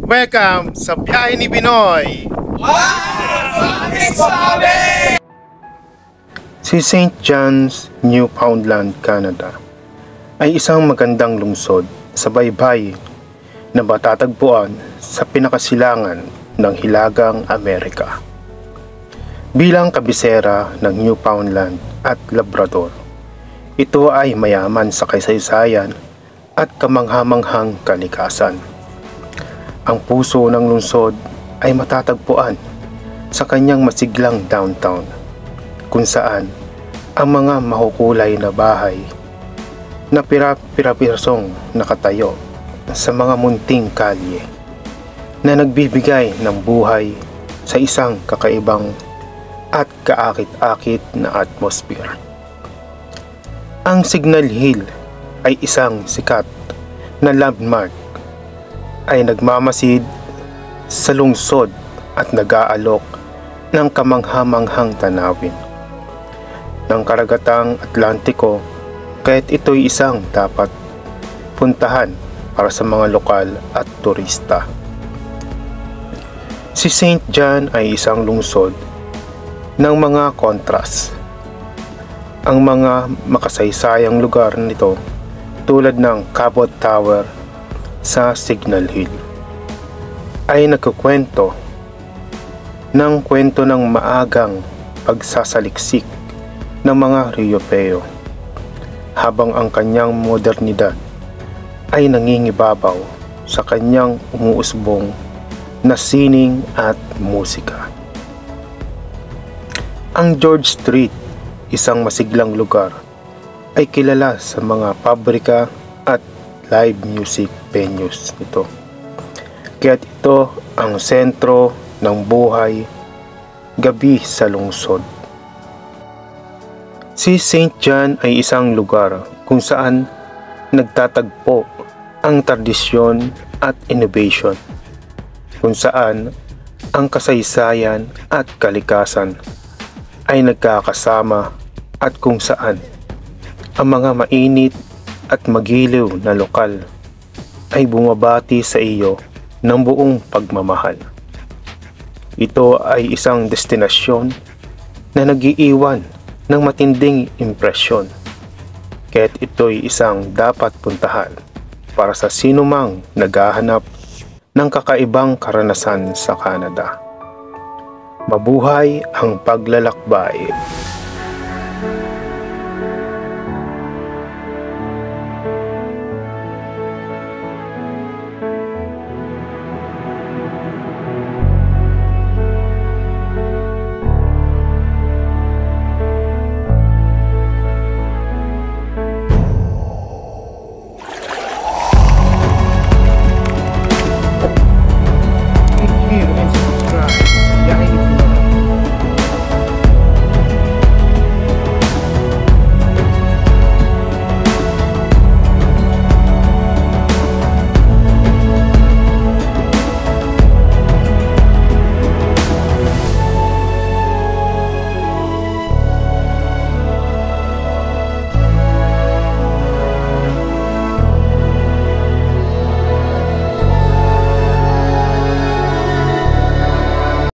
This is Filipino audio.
Welcome sa Biyahe ni Pinoy! Si St. John's, Newfoundland, Canada ay isang magandang lungsod sa baybayin na matatagpuan sa pinakasilangan ng Hilagang Amerika. Bilang kabisera ng Newfoundland at Labrador, ito ay mayaman sa kasaysayan at kamanghamanghang kalikasan. Ang puso ng lungsod ay matatagpuan sa kanyang masiglang downtown, kung saan ang mga makukulay na bahay na pirapirasong nakatayo sa mga munting kalye na nagbibigay ng buhay sa isang kakaibang at kaakit-akit na atmosphere. Ang Signal Hill ay isang sikat na landmark ay nagmamasid sa lungsod at nag-aalok ng kamanghamanghang tanawin ng karagatang Atlantiko, kaya't ito'y isang dapat puntahan para sa mga lokal at turista. Si St. John ay isang lungsod ng mga kontras. Ang mga makasaysayang lugar nito tulad ng Cabot Tower sa Signal Hill ay nagkukwento ng kwento ng maagang pagsasaliksik ng mga Europeo, habang ang kanyang modernidad ay nangingibabaw sa kanyang umuusbong na sining at musika. Ang George Street, isang masiglang lugar, ay kilala sa mga pabrika at live music venues nito. Kaya't ito ang sentro ng buhay gabi sa lungsod. Si St. John ay isang lugar kung saan nagtatagpo ang tradisyon at innovation, kung saan ang kasaysayan at kalikasan ay nagkakasama, at kung saan ang mga mainit at magiliw na lokal ay bumabati sa iyo ng buong pagmamahal. Ito ay isang destinasyon na nag-iiwan ng matinding impresyon, kaya't ito'y isang dapat puntahan para sa sinumang naghahanap ng kakaibang karanasan sa Canada. Mabuhay ang paglalakbay!